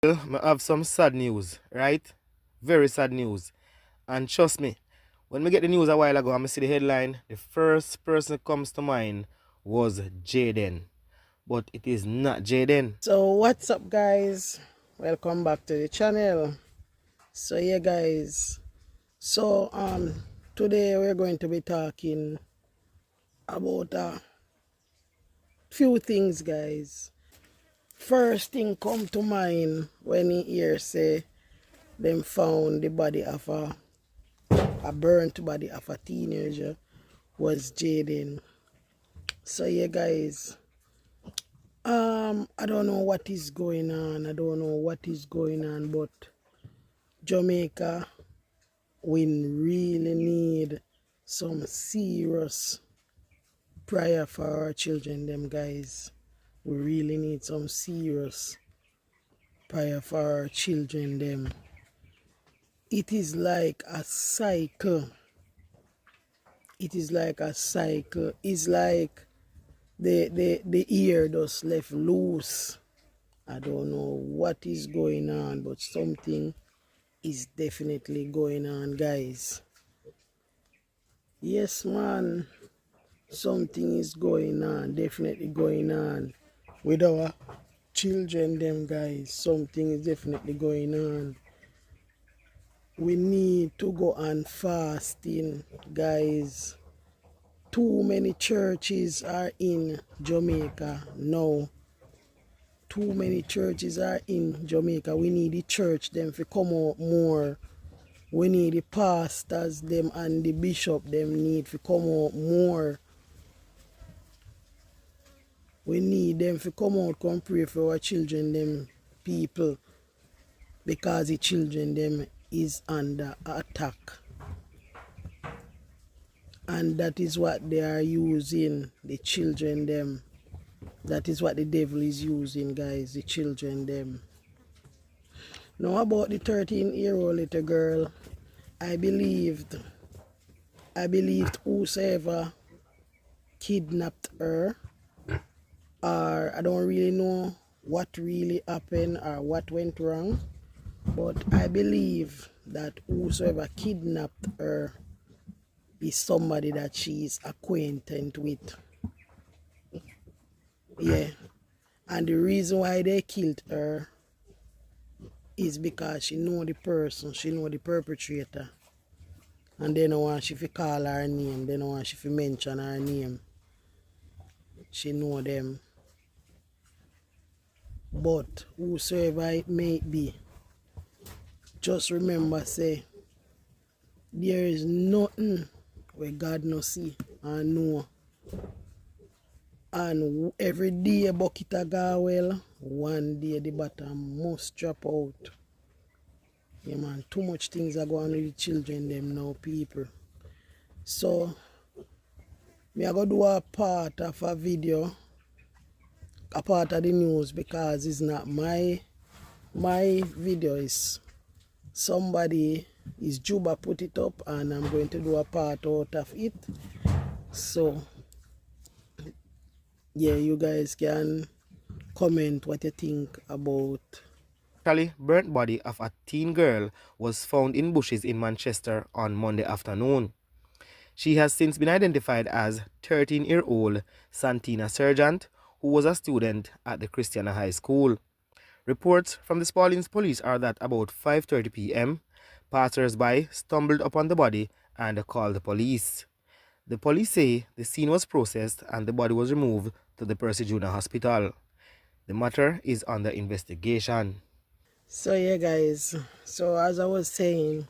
I have some sad news, right? Very sad news. And trust me, when we get the news a while ago and I see the headline, the first person that comes to mind was Jayden. But it is not Jayden. So what's up, guys? Welcome back to the channel. So yeah, guys, so today we're going to be talking about a few things, guys. First thing come to mind when you hear say them found the body of a burnt body of a teenager was Jayden. So yeah, guys, I don't know what is going on. But Jamaica, we really need some serious prayer for our children, them guys. We really need some serious prayer for our children, them. It is like a cycle. It's like the ear just left loose. I don't know what is going on, but something is definitely going on, guys. Yes, man. Something is going on, definitely going on with our children, them guys. Something is definitely going on. We need to go on fasting, guys. Too many churches are in Jamaica now. Too many churches are in Jamaica. We need the church them to come out more. We need the pastors them and the bishop them need to come out more. We need them to come out, come pray for our children, them people, because the children, them is under attack. And that is what they are using, the children, them. That is what the devil is using, guys, the children, them. Now about the 13-year-old little girl, I believed whosoever kidnapped her, or I don't really know what really happened or what went wrong, but I believe that whosoever kidnapped her is somebody that she is acquainted with. Yeah. And the reason why they killed her is because she know the person, she know the perpetrator. And they don't want she to call her name, they don't want she to mention her name. She know them. But whosoever it may be, just remember, say, there is nothing where God no see and know. And every day a bucket a go well, one day the bottom must drop out. Yeah, man, too much things are going on with the children them now, people. So, me I go do a part of a video, a part of the news, because it's not my video, is somebody, is Juba put it up, and I'm going to do a part out of it. So yeah, you guys can comment what you think about. Actually, burnt body of a teen girl was found in bushes in Manchester on Monday afternoon. She has since been identified as 13-year-old Santina Sergeant, who was a student at the Christiana High School. Reports from the Spaldings police are that about 5:30 p.m., passers-by stumbled upon the body and called the police. The police say the scene was processed and the body was removed to the Percy Junior Hospital. The matter is under investigation. So yeah, guys, so as I was saying,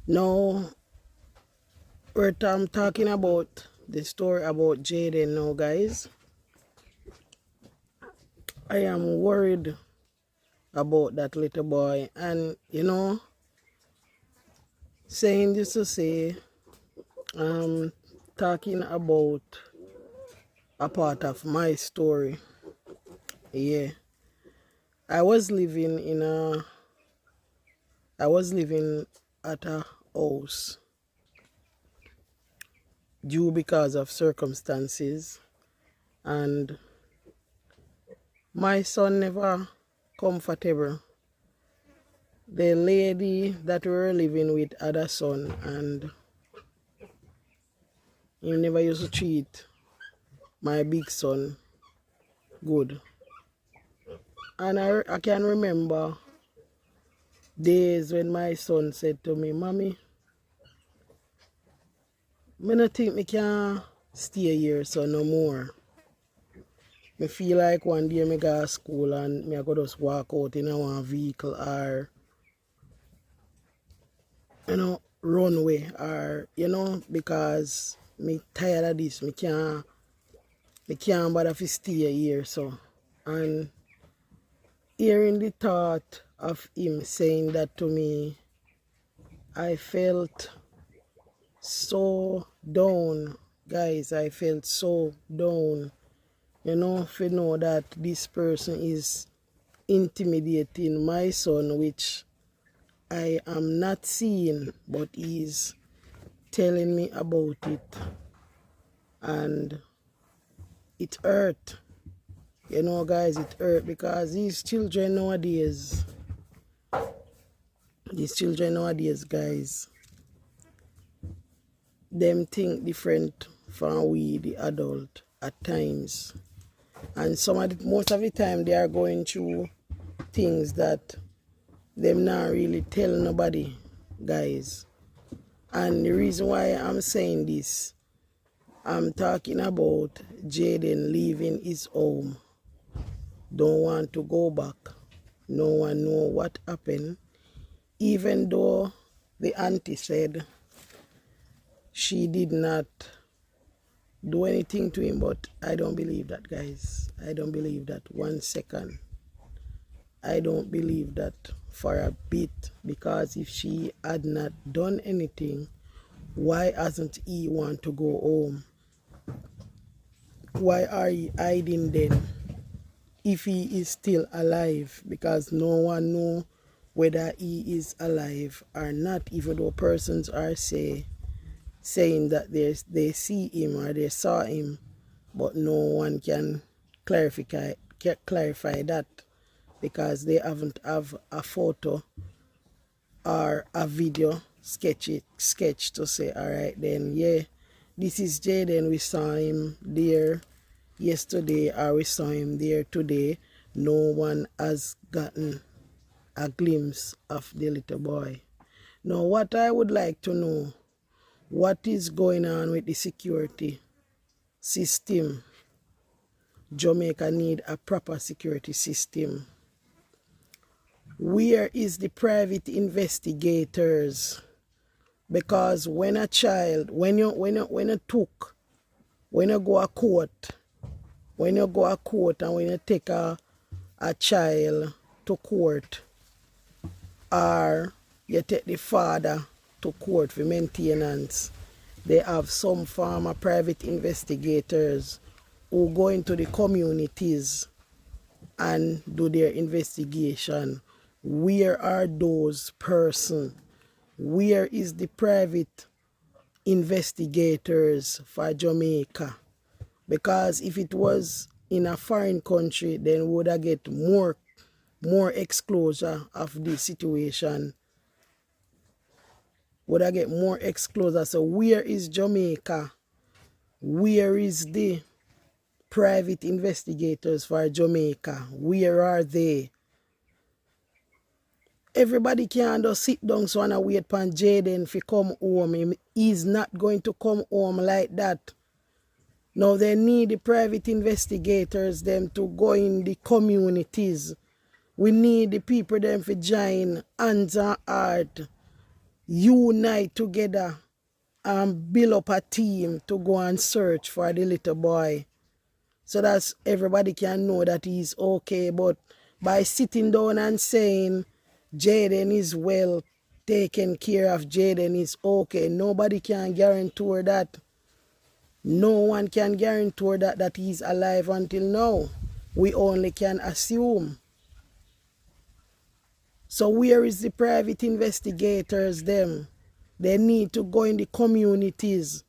now I'm talking about the story about Jayden now, guys. I am worried about that little boy, and you know, saying this to say, talking about a part of my story. Yeah, I was living at a house due because of circumstances, and my son never comfortable. The lady that we were living with had a son, and he never used to treat my big son good. And I can remember days when my son said to me, Mommy, I don't think I can stay here so no more. I feel like one day I go to school and I go just walk out in one vehicle or, run away or, because me tired of this. I can't bother to stay here so. And hearing the thought of him saying that to me, I felt so down. Guys, I felt so down. If you know that this person is intimidating my son, which I am not seeing, but he's telling me about it. And it hurt. Guys, it hurt because these children nowadays, guys, them think different from we, the adult, at times. And most of the time, they are going through things that them not really tell nobody, guys. And the reason why I'm saying this, I'm talking about Jayden leaving his home. Don't want to go back. No one know what happened. Even though the auntie said she did not do anything to him, but I don't believe that, guys. I don't believe that 1 second. I don't believe that for a bit, because if she had not done anything, why hasn't he want to go home? Why are you hiding then if he is still alive? Because no one know whether he is alive or not, even though persons are saying that they see him or they saw him, but no one can clarify that, because they haven't have a photo or a video sketch to say, all right then, yeah, this is Jayden. We saw him there yesterday or we saw him there today. No one has gotten a glimpse of the little boy. Now, what I would like to know, what is going on with the security system? Jamaica need a proper security system. Where is the private investigators? Because when a child, when you go to court and when you take a child to court, or you take the father to court for maintenance, they have some form of private investigators who go into the communities and do their investigation. Where are those persons? Where is the private investigators for Jamaica? Because if it was in a foreign country, then we would have get more exposure of the situation. Would I get more exposure? So where is Jamaica? Where is the private investigators for Jamaica? Where are they? Everybody can't just sit down so and wait for Jayden to come home. He's not going to come home like that. Now they need the private investigators them to go in the communities. We need the people them to join hands and heart, unite together and build up a team to go and search for the little boy. So that everybody can know that he's okay. But by sitting down and saying Jayden is well taken care of, Jayden is okay, nobody can guarantee that. No one can guarantee that he's alive until now. We only can assume. So where is the private investigators them? They need to go in the communities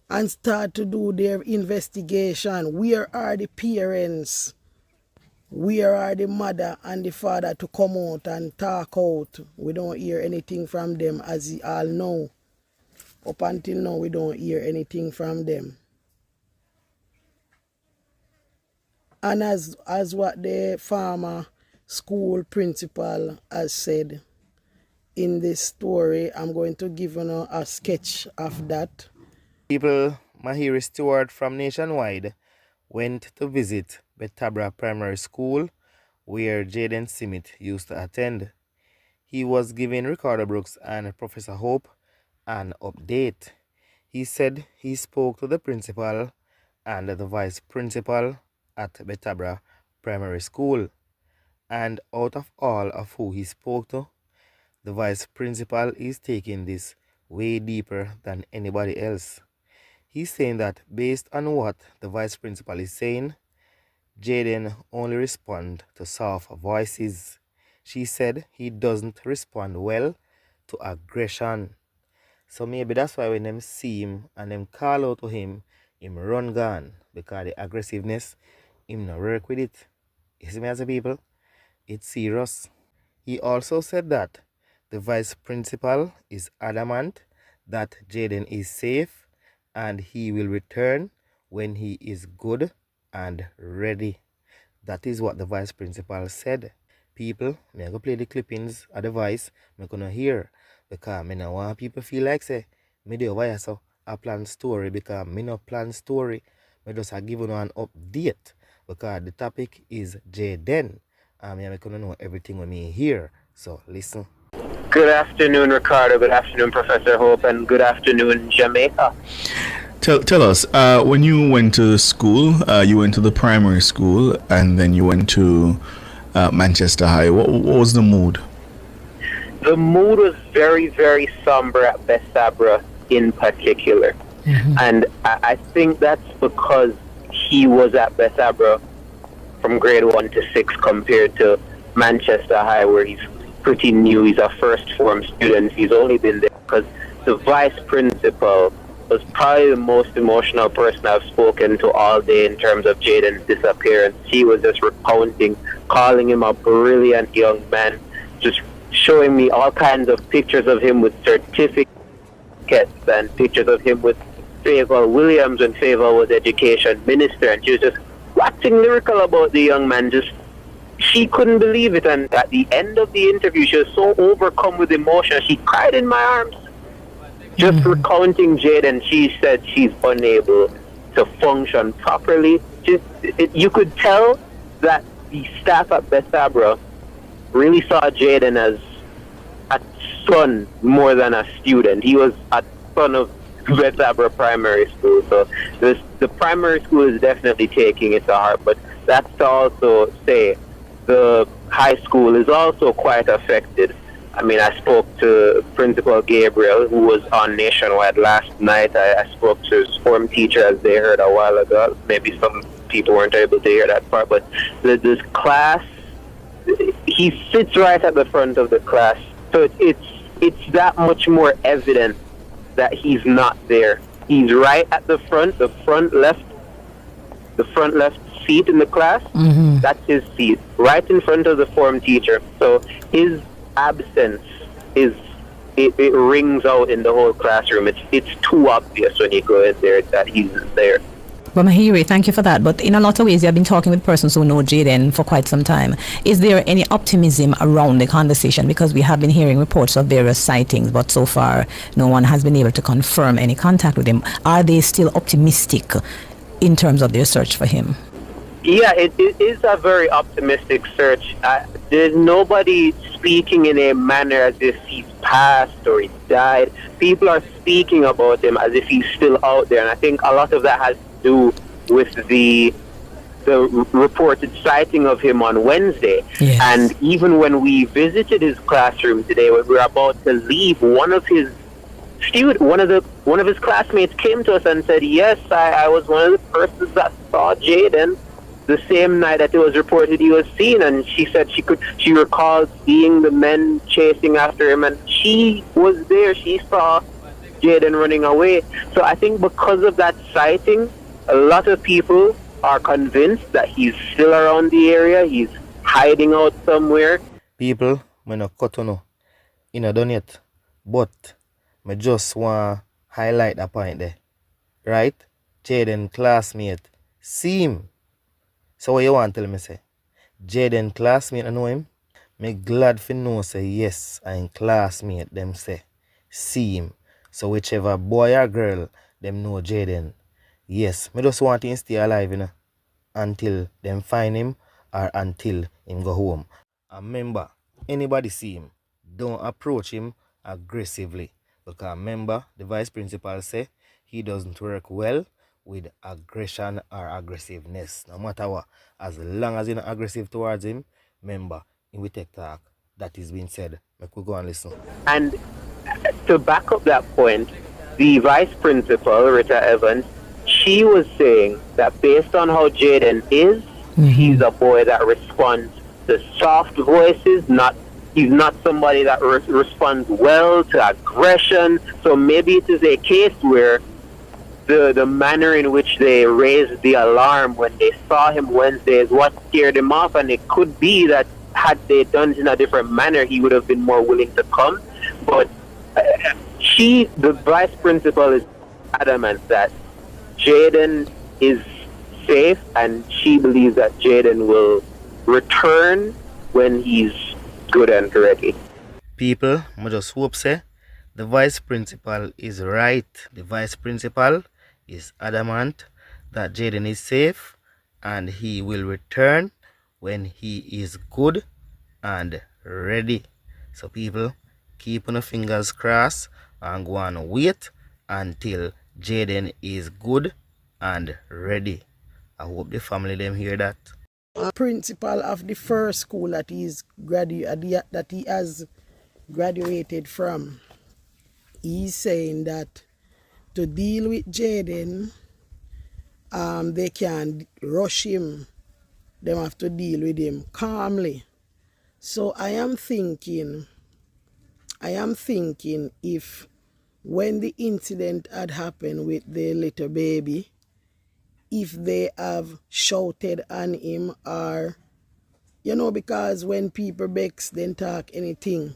and start to do their investigation. Where are the parents? Where are the mother and the father to come out and talk out? We don't hear anything from them, as you all know. Up until now, we don't hear anything from them. And as what the former school principal has said in this story, I'm going to give you a sketch of that. People, Mahiri Stewart from Nationwide went to visit Betabra Primary School, where Jayden Simit used to attend. He was giving Ricardo Brooks and Professor Hope an update. He said he spoke to the principal and the vice principal at Betabra Primary School. And out of all of who he spoke to, the vice principal is taking this way deeper than anybody else. He's saying that based on what the vice principal is saying, Jayden only responds to soft voices. She said he doesn't respond well to aggression. So maybe that's why when them see him and them call out to him run gone, because the aggressiveness, him not work with it. You see me as a people? It's serious. He also said that the vice principal is adamant that Jayden is safe and he will return when he is good and ready. That is what the vice principal said. People, me go play the clippings of the voice, me gonna hear, because me no want people feel like say me do why so I plan story, because me no plan story. Me just a give you an update because the topic is Jayden. Me gonna know everything when me hear. So listen. Good afternoon, Ricardo. Good afternoon, Professor Hope, and good afternoon, Jamaica. Tell us, when you went to school, you went to the primary school, and then you went to Manchester High. What was the mood? The mood was very, very somber at Besabra in particular. Mm-hmm. And I think that's because he was at Besabra from grade 1 to 6 compared to Manchester High, where he's pretty new. He's a first form student. He's only been there because the vice principal was probably the most emotional person I've spoken to all day in terms of Jayden's disappearance. He was just recounting, calling him a brilliant young man, just showing me all kinds of pictures of him with certificates and pictures of him with Favour Williams when Favour was education minister, and she was just waxing lyrical about the young man. Just she couldn't believe it, and at the end of the interview she was so overcome with emotion she cried in my arms. Just recounting Jayden, she said she's unable to function properly. You could tell that the staff at Besabra really saw Jayden as a son more than a student. He was a son of Besabra Primary School. So the primary school is definitely taking it to heart, but that's to also say the high school is also quite affected. I mean, I spoke to Principal Gabriel, who was on Nationwide last night. I spoke to his form teacher, as they heard a while ago. Maybe some people weren't able to hear that part, but this class, he sits right at the front of the class. So it's that much more evident that he's not there. He's right at the front left seat in the class. Mm-hmm. That's his seat, right in front of the form teacher. So his absence it rings out in the whole classroom. It's too obvious when you go in there that he's there. Well, Mahiri, thank you for that. But in a lot of ways, you have been talking with persons who know Jayden for quite some time. Is there any optimism around the conversation? Because we have been hearing reports of various sightings, but so far no one has been able to confirm any contact with him. Are they still optimistic in terms of their search for him? Yeah, it is a very optimistic search. There's nobody speaking in a manner as if he's passed or he died. People are speaking about him as if he's still out there, and I think a lot of that has to do with the reported sighting of him on Wednesday. Yes. And even when we visited his classroom today, when we were about to leave, one of his classmates came to us and said, "Yes, I was one of the persons that saw Jayden the same night that it was reported he was seen," and she said she recalled seeing the men chasing after him, and she was there. She saw Jayden running away. So I think because of that sighting, a lot of people are convinced that he's still around the area, he's hiding out somewhere. People, me no cut on no. You know done yet. But me just want highlight a point there. Right? Jayden classmate. See him. So what you want tell me say? Jayden classmate I know him? Me glad for know say yes and classmate them say. See him. So whichever boy or girl them know Jayden. Yes, me just want him stay alive, you know, until them find him or until him go home. And remember, anybody see him, don't approach him aggressively. Because remember, the vice principal say he doesn't work well with aggression or aggressiveness. No matter what. As long as you're not aggressive towards him, remember, he will take talk. That is being said. Make we go and listen. And to back up that point, the vice principal, Rita Evans, she was saying that based on how Jayden is, he's a boy that responds to soft voices, he's not somebody that responds well to aggression. So maybe it is a case where the manner in which they raised the alarm when they saw him Wednesday is what scared him off, and it could be that had they done it in a different manner, he would have been more willing to come. But the vice principal, is adamant that Jayden is safe, and she believes that Jayden will return when he's good and ready. People, I just hope say the vice principal is right. The vice principal is adamant that Jayden is safe and he will return when he is good and ready. So people, keep on the fingers crossed and go and wait until Jayden is good and ready. I hope the family them hear that. Principal of the first school that he has graduated from, he's saying that to deal with Jayden, they can't rush him. They have to deal with him calmly. So I am thinking if when the incident had happened with the little baby, if they have shouted on him, or, because when people begs, then talk anything.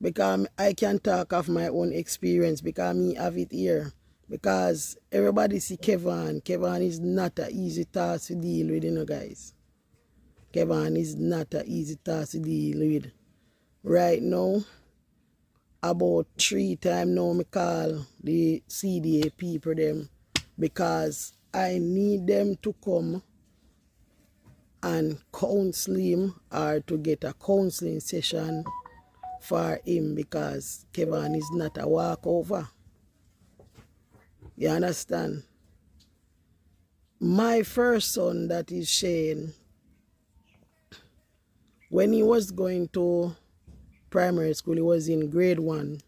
Because I can talk of my own experience, because me have it here. Because everybody see Kevin. Kevin is not an easy task to deal with, guys. Kevin is not an easy task to deal with. Right now, about 3 times now, I call the CDA people them, because I need them to come and counsel him, or to get a counseling session for him, because Kevin is not a walkover. You understand? My first son, that is Shane, when he was going to primary school, he was in grade 1.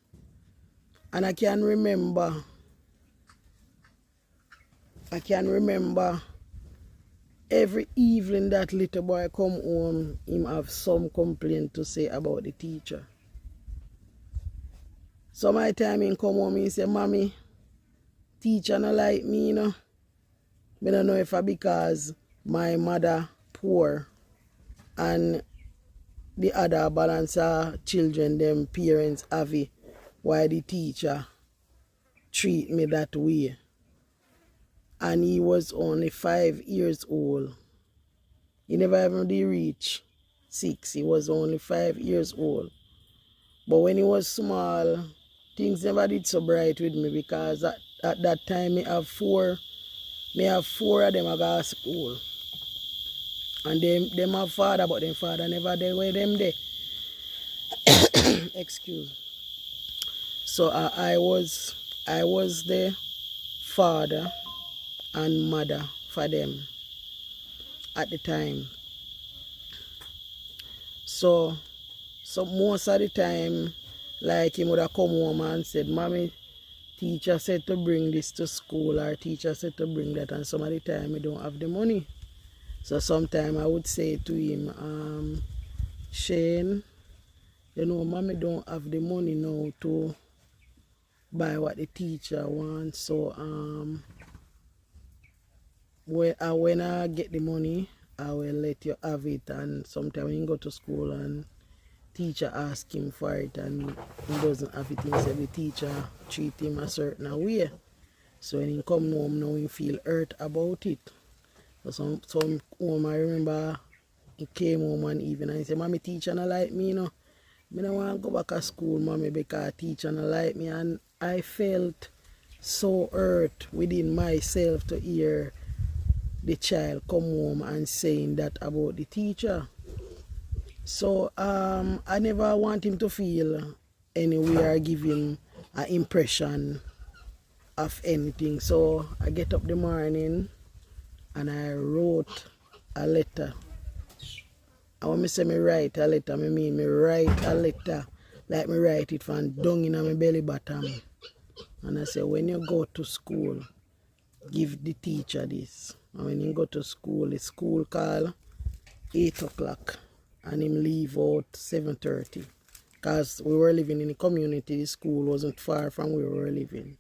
And I can remember every evening that little boy come home, him have some complaint to say about the teacher. So my time he come home, he say, "Mommy, teacher not like me, I don't know if I because my mother poor and the other balancer children, them parents have it, why the teacher treat me that way." And he was only 5 years old. He never even did reach 6. He was only 5 years old. But when he was small, things never did so bright with me, because at that time me have four of them I go to school. And them have father, but them father never there where them there. Excuse. So I was the father and mother for them at the time. So most of the time, like, he would have come home and said, "Mommy, teacher said to bring this to school," or "teacher said to bring that," and some of the time I don't have the money. So sometimes I would say to him, "Shane, Mommy don't have the money now to buy what the teacher wants, so when I get the money, I will let you have it. And sometimes when you go to school and teacher ask him for it and he doesn't have it, he say the teacher treat him a certain way. So when he come home now, he feel hurt about it. So some home, I remember he came home one evening and he said, "Mommy, teacher not like me, you know. I don't want to go back to school, mommy, because teacher not like me." And I felt so hurt within myself to hear the child come home and saying that about the teacher. So I never want him to feel anywhere or give him an impression of anything. So I get up the morning and I wrote a letter. And when I say me write a letter, I mean me write a letter like me write it from down in my belly bottom. And I say, when you go to school, give the teacher this. And when you go to school, the school call 8 o'clock and him leave out 7:30. Because we were living in the community, the school wasn't far from where we were living.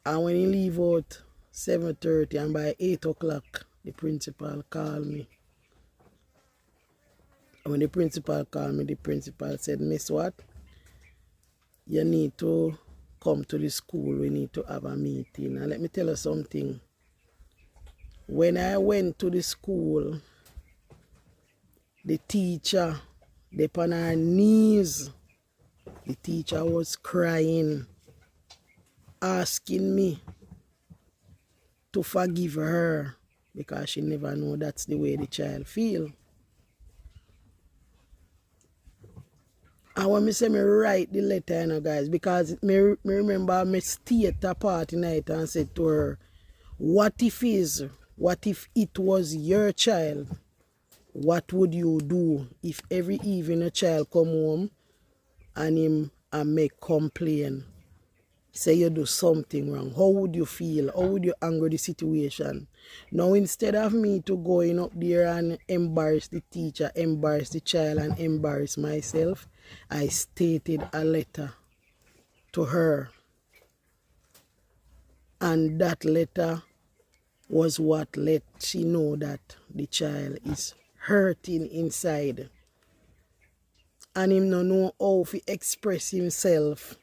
And when he leave out 7:30 and by 8 o'clock, the principal called me. And when the principal called me, the principal said, "Miss what? You need to come to the school. We need to have a meeting." And let me tell you something. When I went to the school, the teacher, they on her knees. The teacher was crying, asking me to forgive her because she never know that's the way the child feel. And when me say me write the letter, you know, guys, because me remember me stayed a party night and said to her, what if it was your child? What would you do if every evening a child come home and him and make complaint? Say you do something wrong. How would you feel? How would you anger the situation? Now instead of me to going up there and embarrass the teacher, embarrass the child and embarrass myself, I stated a letter to her. And that letter was what let she know that the child is hurting inside. And him no know how to express himself.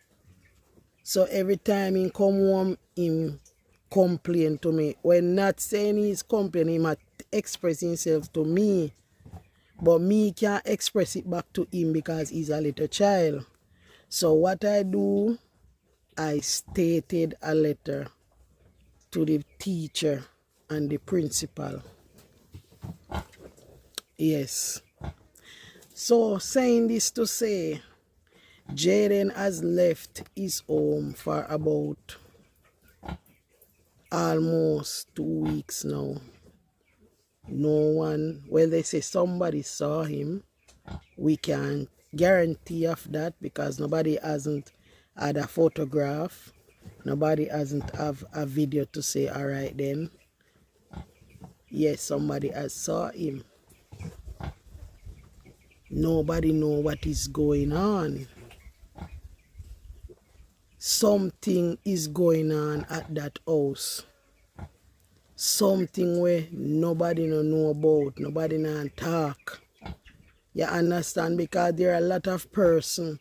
So every time he come home, him complain to me. When not saying he's complaining, he might express himself to me. But me can't express it back to him because he's a little child. So what I do, I stated a letter to the teacher and the principal. Yes. So saying this to say, Jayden has left his home for about almost 2 weeks now. No one, well, they say somebody saw him. We can guarantee of that because nobody hasn't had a photograph. Nobody hasn't have a video to say, all right then. Yes, somebody has saw him. Nobody know what is going on. Something is going on at that house. Something where nobody no know about, nobody no talk. You understand? Because there are a lot of persons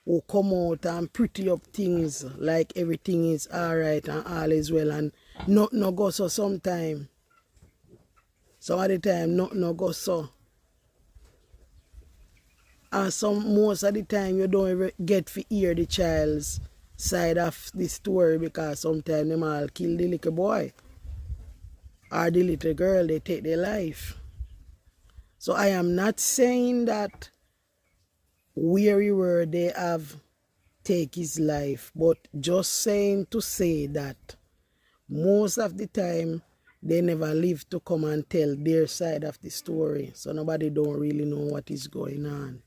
who come out and pretty up things like everything is alright and all is well and nothing no go so sometime. Some of the time nothing no go so. And most of the time you don't ever get to hear the child's side of the story because sometimes them all kill the little boy or the little girl, they take their life. So I am not saying that where we were they have take his life, but just saying to say that most of the time they never live to come and tell their side of the story. So nobody don't really know what is going on.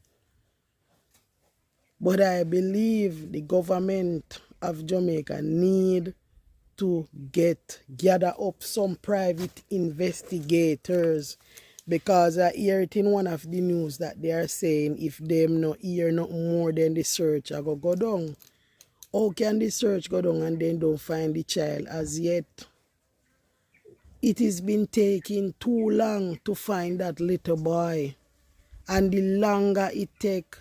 But I believe the government of Jamaica need to gather up some private investigators because I hear it in one of the news that they are saying if them no hear no more than the search I go down. How can the search go down and then don't find the child as yet? it has been taking too long to find that little boy. And the longer it take,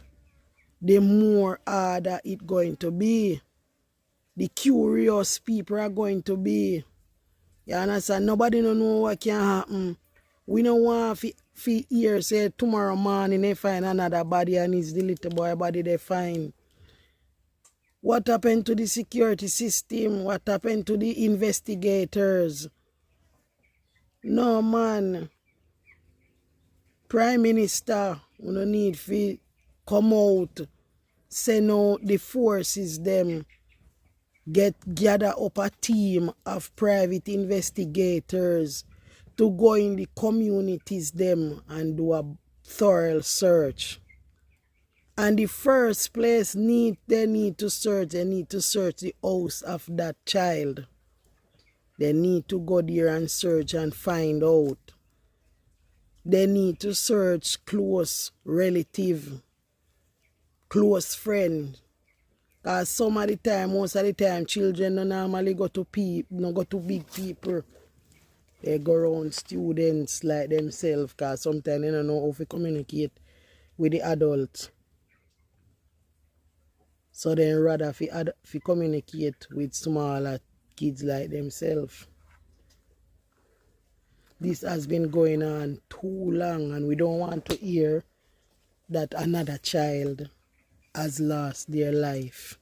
the more harder it going to be. The curious people are going to be. You understand? Nobody don't know what can happen. We don't want to hear say tomorrow morning they find another body and it's the little boy body they find. What happened to the security system? What happened to the investigators? No, man. Prime Minister, we don't need to come out, send out the forces them, gather up a team of private investigators to go in the communities them and do a thorough search. And the first place they need to search the house of that child. They need to go there and search and find out. They need to search close relative, close friend. Because most of the time, children don't normally go to big people. They go around students like themselves because sometimes they don't know how to communicate with the adults. So they rather communicate with smaller kids like themselves. This has been going on too long and we don't want to hear that another child has lost their life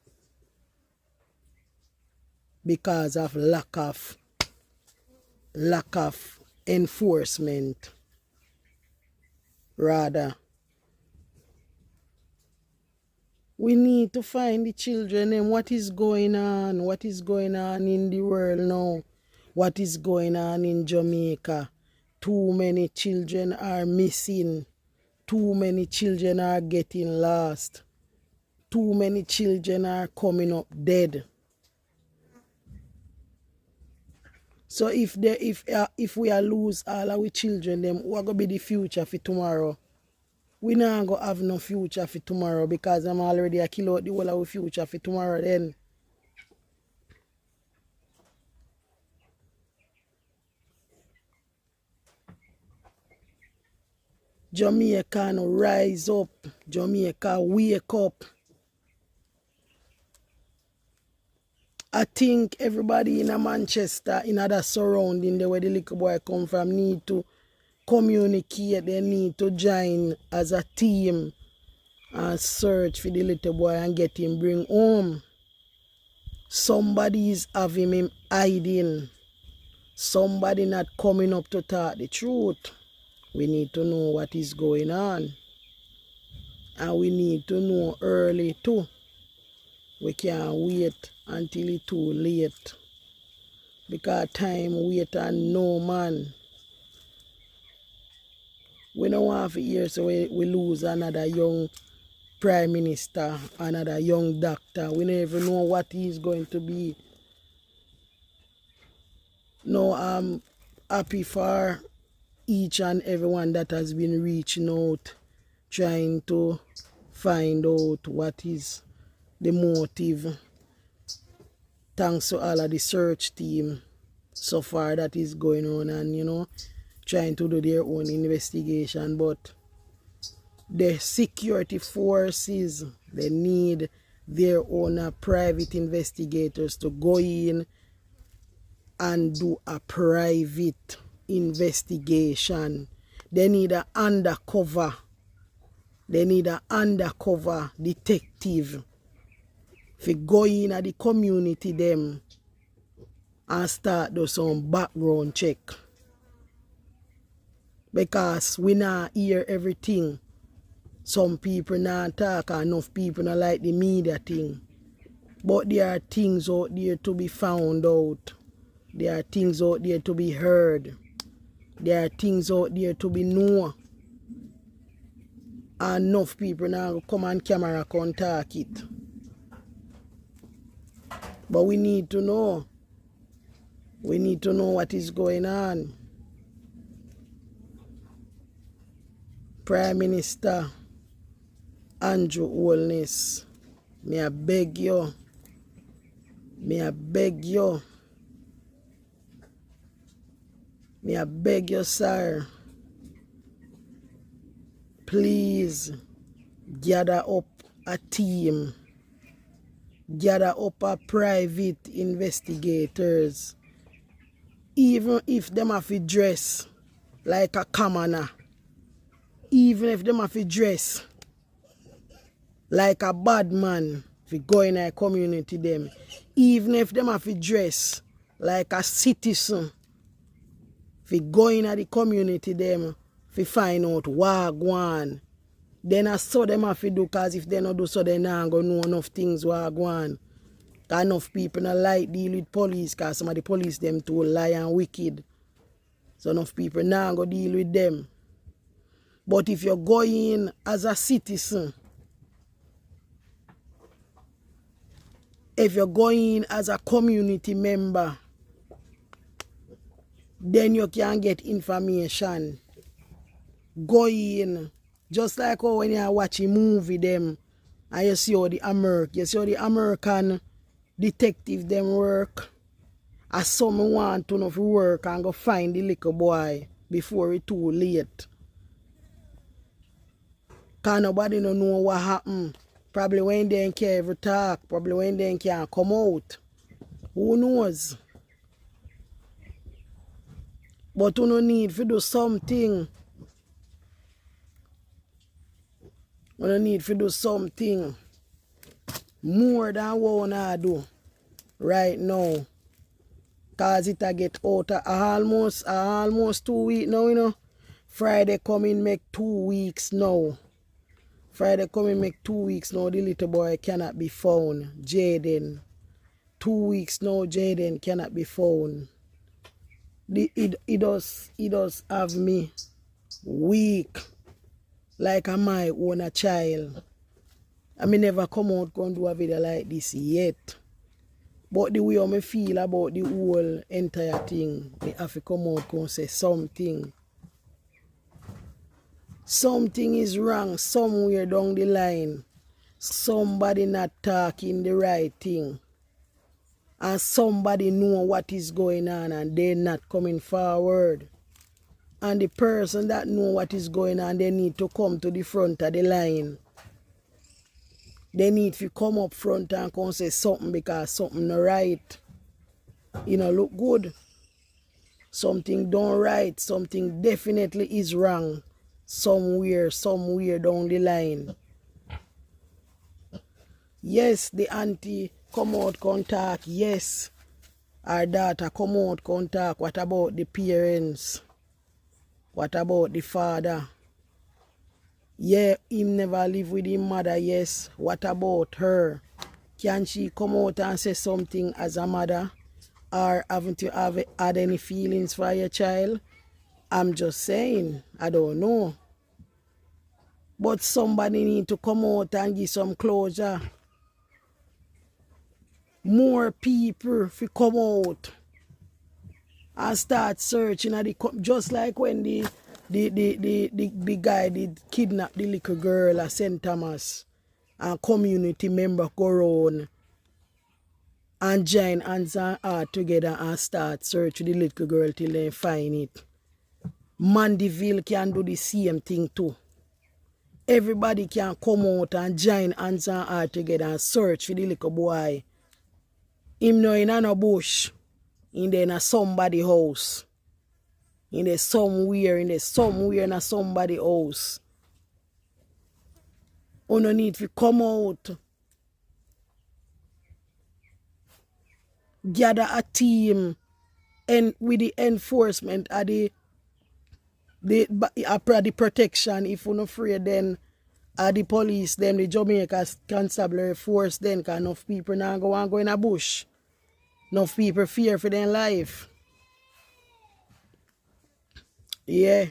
because of lack of enforcement. Rather, we need to find the children and what is going on in the world now, what is going on in Jamaica. Too many children are missing. Too many children are getting lost. Too many children are coming up dead. So if we are lose all our children, then what gonna be the future for tomorrow? We not gonna have no future for tomorrow because I'm already a kill out the whole of our future for tomorrow then. Jamaica rise up. Jamaica wake up. I think everybody in Manchester, in other surrounding there where the little boy come from, need to communicate. They need to join as a team and search for the little boy and get him bring home. Somebody is having him hiding. Somebody not coming up to talk the truth. We need to know what is going on. And we need to know early too. We can't wait until it's too late. Because time wait and no man. We don't want to hear so we lose another young prime minister, another young doctor. We never know what he's going to be. No, I'm happy for each and everyone that has been reaching out, trying to find out what is the motive. Thanks to all of the search team so far that is going on and trying to do their own investigation. But the security forces, they need their own private investigators to go in and do a private investigation. They need an undercover. They need an undercover detective to go in at the community them and start do some background check. Because we not hear everything. Some people not talk, enough people not like the media thing. But there are things out there to be found out. There are things out there to be heard. There are things out there to be known. And enough people now come on camera and talk it. But we need to know. We need to know what is going on. Prime Minister Andrew Holness, may I beg you, Me I beg you, sir. Please gather up a team. Gather up a private investigators. Even if them have to dress like a commoner. Even if them have to dress like a bad man, if you go in a community them. Even if them have to dress like a citizen, if you go in the community them, if you find out what going, then I saw them have to do, because if they not do so, they not going to know enough things what going. Enough people not like deal with police, because some of the police them too lie and wicked. So enough people now go deal with them. But if you're going as a citizen, if you're going as a community member, then you can get information. Go in. Just like how when you watch a movie them and you see how the American detective them work. As some want to know if work and go find the little boy before it's too late. Cause nobody don't know what happened. Probably when they can't ever talk. Probably when they can't come out. Who knows? But you no need to do something. You no need to do something more than what you do right now. Cause it a get out of almost 2 weeks now, you know. Friday coming make 2 weeks now. Friday coming make 2 weeks now. The little boy cannot be found. Jayden. 2 weeks now, Jayden cannot be found. He does have me weak. Like a my own child. I may never come out and do a video like this yet. But the way I feel about the whole entire thing, I have to come out and say something. Something is wrong somewhere down the line. Somebody not talking the right thing. And somebody know what is going on and they're not coming forward. And the person that know what is going on, they need to come to the front of the line. They need to come up front and come say something, because something not right. You know, look good. Something done right. Something definitely is wrong. Somewhere down the line. Yes, the auntie come out contact. Yes, our daughter come out contact. What about the parents? What about the father? Yeah, him never live with his mother, yes. What about her? Can she come out and say something as a mother? Or haven't you had any feelings for your child? I'm just saying, I don't know. But somebody need to come out and give some closure. More people if come out and start searching at just like when the guy did kidnap the little girl at St. Thomas, and community member go around and join hands and heart together and start search the little girl till they find it. Mandeville can do the same thing too. Everybody can come out and join hands and heart together and search for the little boy. Him no in a bush, in there in a somebody house. In there somewhere in a somebody house. You no need to come out. Gather a team and with the enforcement of the protection. If you're not afraid, then the police, them the Jamaica constabulary force, then cause enough people now go in a bush. Enough people fear for their life. Yeah.